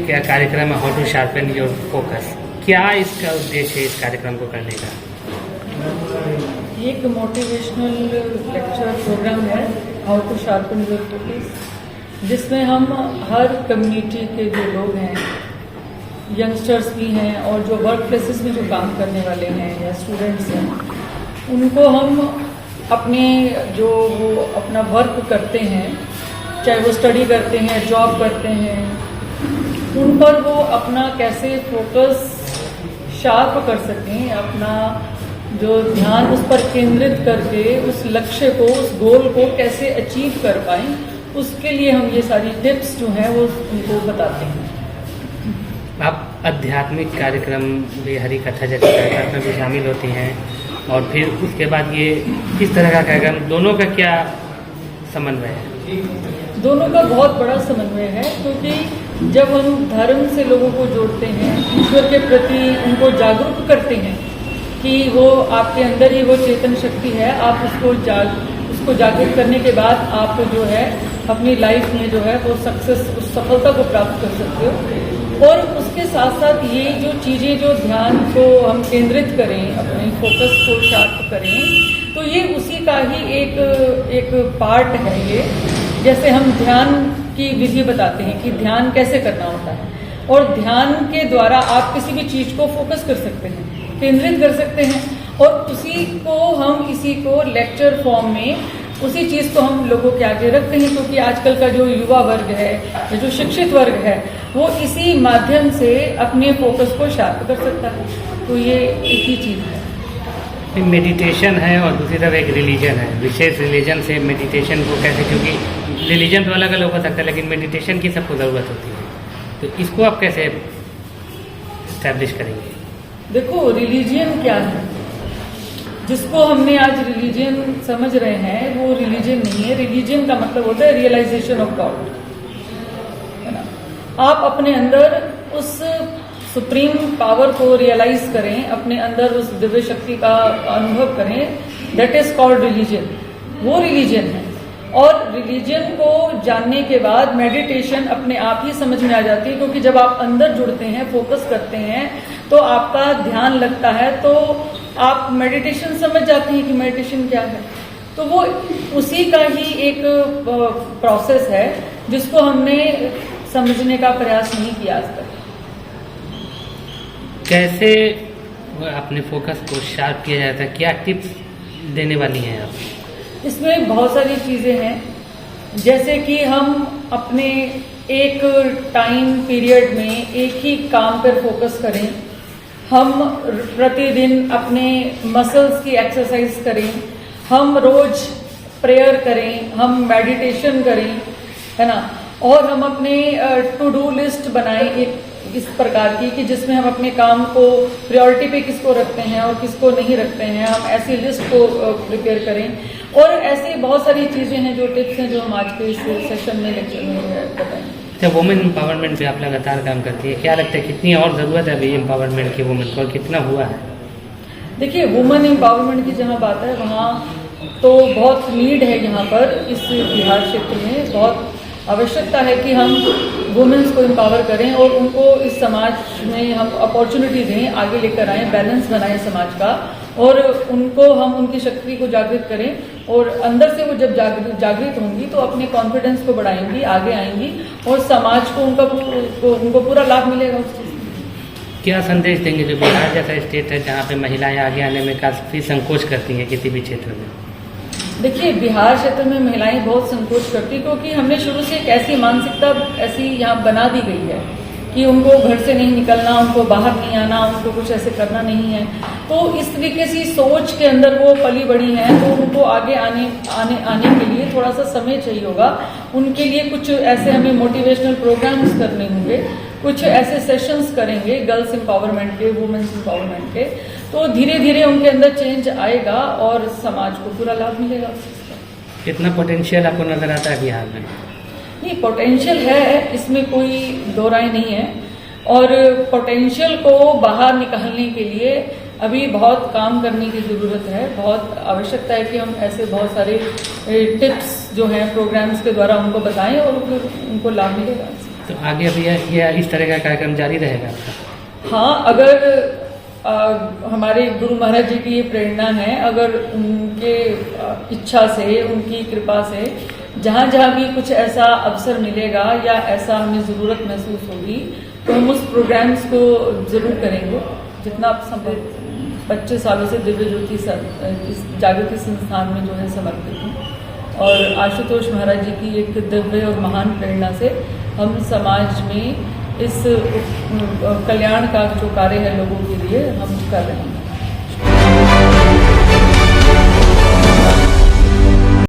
कार्यक्रम है how to sharpen your focus. क्या इसका उद्देश्य है इस कार्यक्रम को करने का? एक मोटिवेशनल लेक्चर प्रोग्राम है how to sharpen your focus, जिसमें हम हर कम्युनिटी के जो लोग हैं, यंगस्टर्स भी हैं और जो वर्क प्लेसेस में जो काम करने वाले हैं या स्टूडेंट्स हैं, उनको हम अपने जो वो अपना वर्क करते हैं, चाहे वो स्टडी करते हैं, जॉब करते हैं, उन पर वो अपना कैसे फोकस शार्प कर सकें, अपना जो ध्यान उस पर केंद्रित करके उस लक्ष्य को, उस गोल को कैसे अचीव कर पाएं, उसके लिए हम ये सारी टिप्स जो हैं वो उनको बताते हैं। आप आध्यात्मिक कार्यक्रम भी, हरी कथा जैसे कार्यक्रम में भी शामिल होती हैं, और फिर उसके बाद ये किस तरह का कार्यक्रम, दोनों का क्या समन्वय है? दोनों का बहुत बड़ा समन्वय है, क्योंकि जब हम धर्म से लोगों को जोड़ते हैं, ईश्वर के प्रति उनको जागरूक करते हैं कि वो आपके अंदर ही वो चेतन शक्ति है, आप उसको जागृत करने के बाद आप जो है अपनी लाइफ में जो है वो सक्सेस, उस सफलता को प्राप्त कर सकते हो। और उसके साथ साथ ये जो चीज़ें, जो ध्यान को हम केंद्रित करें, अपने फोकस को शार्प करें, तो ये उसी का ही एक पार्ट है। ये जैसे हम ध्यान की विधि बताते हैं कि ध्यान कैसे करना होता है, और ध्यान के द्वारा आप किसी भी चीज़ को फोकस कर सकते हैं, केंद्रित कर सकते हैं, और उसी को लेक्चर फॉर्म में उसी चीज़ को हम लोगों के आगे रखते हैं, क्योंकि आजकल का जो युवा वर्ग है या जो शिक्षित वर्ग है वो इसी माध्यम से अपने फोकस को शार्प कर सकता है। तो ये एक ही चीज़ है। मेडिटेशन है और दूसरी तरफ एक रिलीजन है। विशेष रिलीजन से मेडिटेशन को कैसे, क्योंकि रिलीजन तो अलग अलग हो सकता है लेकिन मेडिटेशन की सबको ज़रूरत होती है, तो इसको आप कैसे इस्टेब्लिश करेंगे? देखो, रिलीजन क्या है, जिसको हमने आज रिलीजन समझ रहे हैं वो रिलीजन नहीं है। रिलीजन का मतलब होता है रियलाइजेशन ऑफ गॉड, है ना। आप अपने अंदर उस सुप्रीम पावर को रियलाइज करें, अपने अंदर उस दिव्य शक्ति का अनुभव करें, दैट इज कॉल्ड रिलीजन। वो रिलीजन है। और रिलीजन को जानने के बाद मेडिटेशन अपने आप ही समझ में आ जाती है, क्योंकि जब आप अंदर जुड़ते हैं, फोकस करते हैं, तो आपका ध्यान लगता है, तो आप मेडिटेशन समझ जाते हैं कि मेडिटेशन क्या है। तो वो उसी का ही एक प्रोसेस है जिसको हमने समझने का प्रयास नहीं किया आज तक। कैसे अपने फोकस को शार्प किया जाता है, क्या टिप्स देने वाली हैं आप? इसमें बहुत सारी चीज़ें हैं, जैसे कि हम अपने एक टाइम पीरियड में एक ही काम पर फोकस करें, हम प्रतिदिन अपने मसल्स की एक्सरसाइज करें, हम रोज प्रेयर करें, हम मेडिटेशन करें, है ना। और हम अपने टू डू लिस्ट बनाएं एक इस प्रकार की कि जिसमें हम अपने काम को प्रायोरिटी पे किसको रखते हैं और किसको नहीं रखते हैं, हम ऐसी लिस्ट को प्रिपेयर करें। और ऐसी बहुत सारी चीज़ें हैं, जो टिप्स हैं, जो हम आज के इस सेशन में, लेक्चर में बताएंगे। अच्छा, वुमेन एम्पावरमेंट पे आप लगातार काम करती है, क्या लगता है कितनी और ज़रूरत है अभी एम्पावरमेंट की वुमेन को, और कितना हुआ है? देखिए, वुमेन एम्पावरमेंट की जहाँ बात है, वहाँ तो बहुत नीड है। यहाँ पर इस बिहार क्षेत्र में बहुत आवश्यकता है कि हम वुमेन्स को एम्पावर करें और उनको इस समाज में हम अपॉर्चुनिटी दें, आगे लेकर आएँ, बैलेंस बनाएं समाज का, और उनको हम उनकी शक्ति को जागृत करें। और अंदर से वो जब जागृत होंगी तो अपने कॉन्फिडेंस को बढ़ाएंगी, आगे आएंगी, और समाज को उनको पूरा लाभ मिलेगा उस चीज़ में। क्या संदेश देंगे जो बिहार जैसा स्टेट है जहाँ पे महिलाएं आगे आने में काफ़ी संकोच करती हैं किसी भी क्षेत्र में? देखिए, बिहार क्षेत्र में महिलाएं बहुत संकोच करती, क्योंकि हमने शुरू से एक ऐसी मानसिकता ऐसी यहाँ बना दी गई है कि उनको घर से नहीं निकलना, उनको बाहर नहीं आना, उनको कुछ ऐसे करना नहीं है। तो इस तरीके से सोच के अंदर वो पली बड़ी हैं, तो उनको आगे आने के लिए थोड़ा सा समय चाहिए होगा। उनके लिए कुछ ऐसे हमें मोटिवेशनल प्रोग्राम्स करने होंगे, कुछ ऐसे सेशंस करेंगे गर्ल्स एम्पावरमेंट के, वुमेन्स एम्पावरमेंट के, तो धीरे धीरे उनके अंदर चेंज आएगा और समाज को पूरा लाभ मिलेगा। कितना पोटेंशियल आपको नजर आता है बिहार में? नहीं, पोटेंशियल है, इसमें कोई दो राय नहीं है। और पोटेंशियल को बाहर निकालने के लिए अभी बहुत काम करने की ज़रूरत है। बहुत आवश्यकता है कि हम ऐसे बहुत सारे टिप्स जो हैं प्रोग्राम्स के द्वारा उनको बताएं और फिर उनको लाभ मिलेगा। तो आगे भी ये इस तरह का कार्यक्रम जारी रहेगा आपका? हाँ, अगर हमारे गुरु महाराज जी की ये प्रेरणा है, अगर उनके इच्छा से, उनकी कृपा से जहाँ जहाँ भी कुछ ऐसा अवसर मिलेगा या ऐसा हमें ज़रूरत महसूस होगी तो हम उस प्रोग्राम्स को ज़रूर करेंगे। जितना संभव 25 सालों से दिव्य ज्योति इस जागृति संस्थान में जो है समर्पित हूँ, और आशुतोष महाराज जी की एक दिव्य और महान प्रेरणा से हम समाज में इस कल्याण का जो कार्य है लोगों के लिए हम कर रहे हैं।